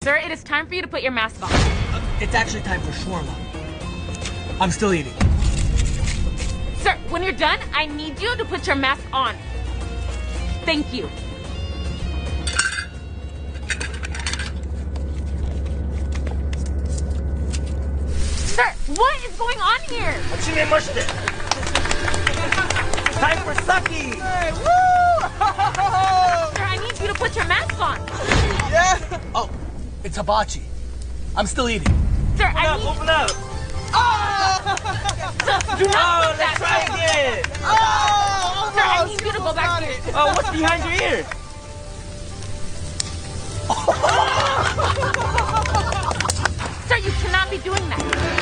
Sir, it is time for you to put your mask on. It's actually time for shawarma. I'm still eating. Sir, when you're done, I need you to put your mask on. Thank you. Sir, what is going on here? Time for sake! Hey, woo! Sir, I need you to put your mask on. Yeah! Oh, it's hibachi. I'm still eating. Sir, I need... Open up! Oh! Do not put Let's that. try again! Oh! Sir, I need you to go back. Oh, what's behind your ear? Sir, you cannot be doing that.